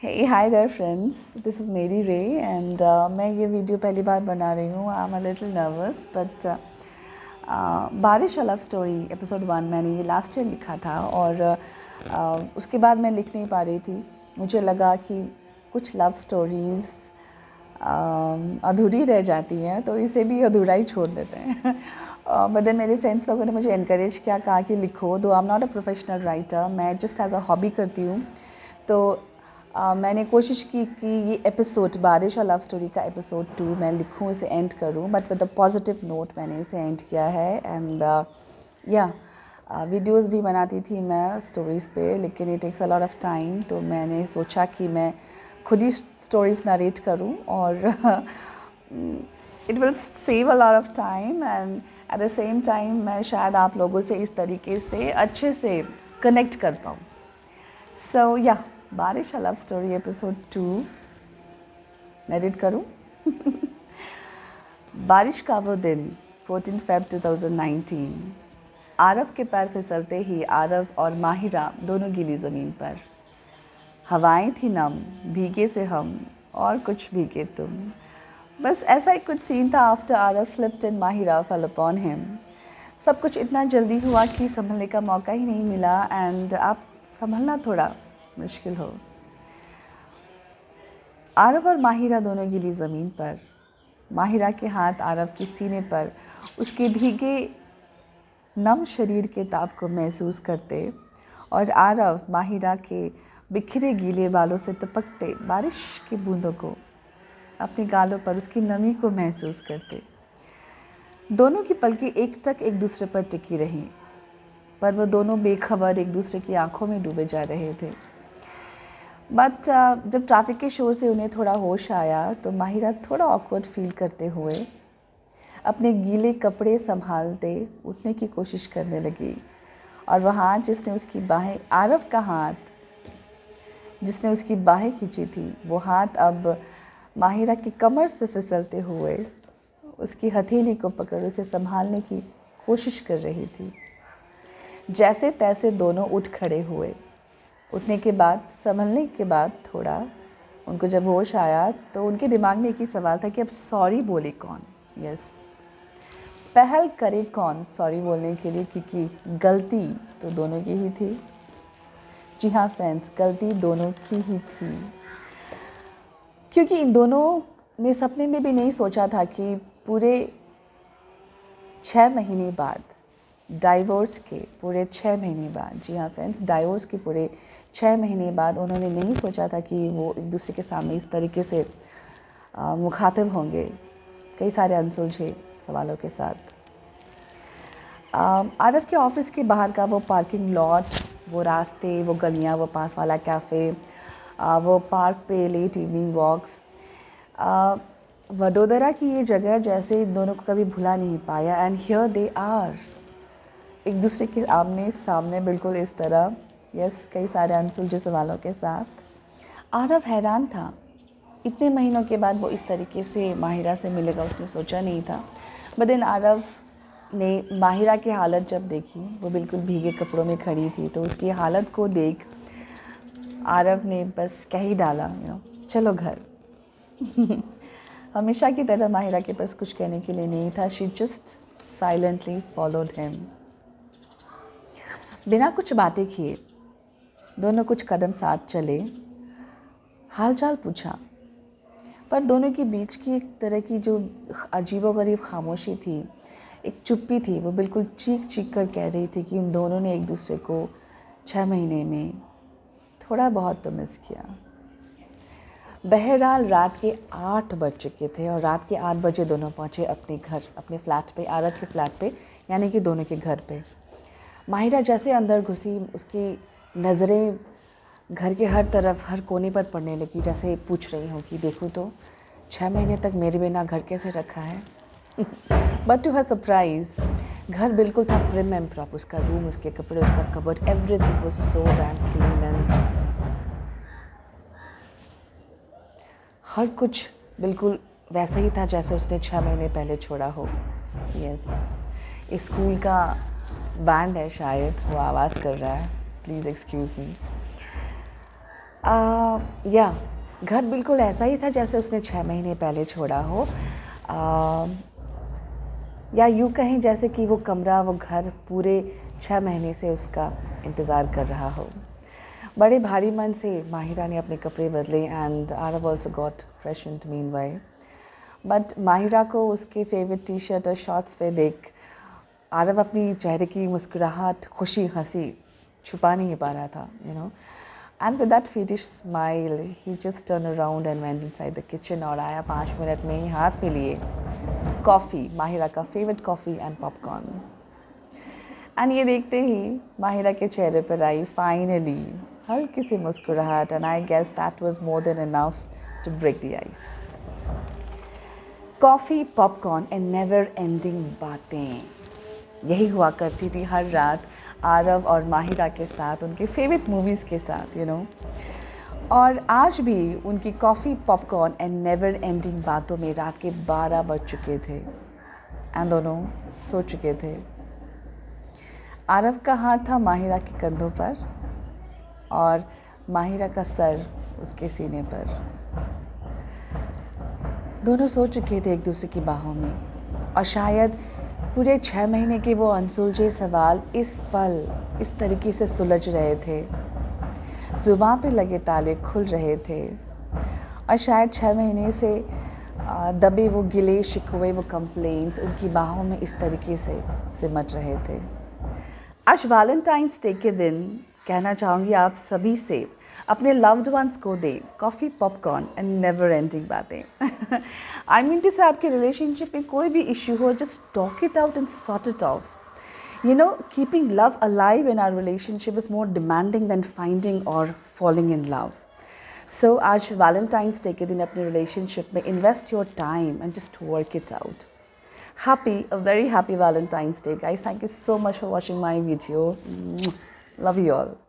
Hey, hi there friends. This is Mary Ray and मैं ये video पहली बार बना रही हूँ. I'm a little nervous but बारिश अ लव स्टोरी एपिसोड 1 मैंने ये लास्ट ईयर लिखा था और उसके बाद मैं लिख नहीं पा रही थी. मुझे लगा कि कुछ लव स्टोरीज़ अधूरी रह जाती हैं तो इसे भी अधूरा ही छोड़ देते हैं. बट देन मेरे फ्रेंड्स लोगों ने मुझे इनकरेज किया, कहा कि लिखो. दो I am not a professional writer, मैं जस्ट एज अ हॉबी करती हूँ. तो मैंने कोशिश की कि ये एपिसोड बारिश और लव स्टोरी का एपिसोड 2 मैं लिखूँ, इसे एंड करूँ, but with a positive note मैंने इसे एंड किया है. एंड वीडियोस भी बनाती थी मैं स्टोरीज़ पे, लेकिन it takes a lot of time. तो मैंने सोचा कि मैं खुद ही स्टोरीज़ नरेट करूँ और it will save a lot of time and at the same time मैं शायद आप लोगों से इस तरीके से अच्छे से कनेक्ट कर पाऊँ. सो बारिश a love story episode 2 narrate करूँ. बारिश का वो दिन 14 फेब 2019. आरव के पैर फिसलते ही आरव और माहिरा दोनों गीली ज़मीन पर. हवाएं थी नम, भीगे से हम और कुछ भीगे तुम. बस ऐसा ही कुछ सीन था. After Aarav slipped and Mahira fail upon him. सब कुछ इतना जल्दी हुआ कि संभलने का मौका ही नहीं मिला. एंड आप संभलना थोड़ा मुश्किल हो. आरव और माहिरा दोनों गीली ज़मीन पर. माहिरा के हाथ आरव के सीने पर उसके भीगे नम शरीर के ताप को महसूस करते और आरव माहिरा के बिखरे गीले बालों से टपकते बारिश की बूंदों को अपने गालों पर उसकी नमी को महसूस करते. दोनों की पलकें एकटक एक दूसरे पर टिकी रहीं, पर वो दोनों बेखबर एक दूसरे की आंखों में डूबे जा रहे थे. बट जब ट्रैफिक के शोर से उन्हें थोड़ा होश आया तो माहिरा थोड़ा ऑकवर्ड फील करते हुए अपने गीले कपड़े संभालते उठने की कोशिश करने लगी. और वह हाथ जिसने उसकी बाहें आरव का हाथ जिसने उसकी बाहें खींची थी, वो हाथ अब माहिरा की कमर से फिसलते हुए उसकी हथेली को पकड़ उसे संभालने की कोशिश कर रही थी. जैसे तैसे दोनों उठ खड़े हुए. उठने के बाद, संभलने के बाद थोड़ा उनको जब होश आया तो उनके दिमाग में एक ही सवाल था कि अब सॉरी बोले कौन. यस, पहल करे कौन सॉरी बोलने के लिए, क्योंकि गलती तो दोनों की ही थी. जी हाँ फ्रेंड्स, गलती दोनों की ही थी, क्योंकि इन दोनों ने सपने में भी नहीं सोचा था कि पूरे 6 महीने बाद, डाइवोर्स के पूरे 6 महीने बाद, जी हाँ फ्रेंड्स, डाइवोर्स के पूरे 6 महीने बाद उन्होंने नहीं सोचा था कि वो एक दूसरे के सामने इस तरीके से मुखातिब होंगे कई सारे अनसुलझे सवालों के साथ. आरव के ऑफिस के बाहर का वो पार्किंग लॉट, वो रास्ते, वो गलियाँ, वो पास वाला कैफ़े, वो पार्क पे लेट इवनिंग वॉक्स, वडोदरा की ये जगह जैसे इन दोनों को कभी भुला नहीं पाया. एंड हियर दे आर, एक दूसरे के आमने सामने बिल्कुल इस तरह. यस, कई सारे अनसुलझे सवालों के साथ. आरव हैरान था. इतने महीनों के बाद वो इस तरीके से माहिरा से मिलेगा उसने सोचा नहीं था. बट देन आरव ने माहिरा की हालत जब देखी, वो बिल्कुल भीगे कपड़ों में खड़ी थी, तो उसकी हालत को देख आरव ने बस कह ही डाला, चलो घर. हमेशा की तरह माहिरा के पास कुछ कहने के लिए नहीं था. She just silently followed him. बिना कुछ बातें किए दोनों कुछ कदम साथ चले. हालचाल पूछा, पर दोनों के बीच की एक तरह की जो अजीबोगरीब खामोशी थी, एक चुप्पी थी. वो बिल्कुल चीख चीख कर कह रही थी कि उन दोनों ने एक दूसरे को 6 महीने में थोड़ा बहुत तो मिस किया. बहरहाल रात के 8 बज चुके थे और रात के 8 बजे दोनों पहुँचे अपने घर, अपने फ्लैट पे, आरव के फ्लैट पे, यानी कि दोनों के घर पे. माहिरा जैसे अंदर घुसी, उसकी नज़रें घर के हर तरफ, हर कोने पर पड़ने लगी, जैसे पूछ रही हूँ कि देखूँ तो 6 महीने तक मेरे बिना घर कैसे रखा है. बट टू हर सरप्राइज, घर बिल्कुल था प्रिम एंड प्रॉपर. उसका रूम, उसके कपड़े, उसका cupboard, everything was so damn clean and हर कुछ बिल्कुल वैसे ही था जैसे उसने 6 महीने पहले छोड़ा हो. यस, स्कूल का बैंड है शायद, वो आवाज़ कर रहा है, प्लीज़ एक्सक्यूज़ मी. या घर बिल्कुल ऐसा ही था जैसे उसने 6 महीने पहले छोड़ा हो। या यूँ कहें जैसे कि वो कमरा, वो घर पूरे 6 महीने से उसका इंतज़ार कर रहा हो। बड़े भारी मन से माहिरा ने अपने कपड़े बदले and Aarav also got freshened meanwhile. But Mahira को उसके फेवरेट टी शर्ट और शॉर्ट्स पे देख आरव अपनी चेहरे की मुस्कुराहट, खुशी, हंसी छुपा नहीं पा रहा था, you know. And with that fetish smile, he just turned around and went inside the kitchen और आया 5 मिनट में ही हाथ में लिए कॉफ़ी, माहिरा का favourite coffee and popcorn. And ये देखते ही माहिरा के चेहरे पर आई फाइनली हल्की सी मुस्कुराहट and I guess that was more than enough to break the ice. Coffee, popcorn and never ending बातें, यही हुआ करती थी हर रात आरव और माहिरा के साथ, उनके फेवरेट मूवीज़ के साथ, यू नो। और आज भी उनकी coffee, popcorn and never ending बातों में रात के 12 बज चुके थे एंड दोनों सो चुके थे। आरव का हाथ था माहिरा के कंधों पर और माहिरा का सर उसके सीने पर। दोनों सो चुके थे एक दूसरे की बाहों में और शायद पूरे 6 महीने के वो अनसुलझे सवाल इस पल इस तरीके से सुलझ रहे थे। ज़ुबान पे लगे ताले खुल रहे थे और शायद 6 महीने से दबे वो गिले शिकवे, वो कंप्लेंट्स उनकी बाहों में इस तरीके से सिमट रहे थे। आज वैलेंटाइंस डे के दिन कहना चाहूँगी आप सभी से, अपने लव्ड वंस को दें coffee, popcorn and never ending बातें। आई मीन टू से आपके रिलेशनशिप में कोई भी इश्यू हो, just talk it out and sort it of. You know, keeping love alive in our relationship is more demanding than finding or falling in love. So, आज Valentine's Day के दिन अपने relationship में invest your time and just work it out. A very happy Valentine's Day, guys. Thank you so much for watching my video. Love you all.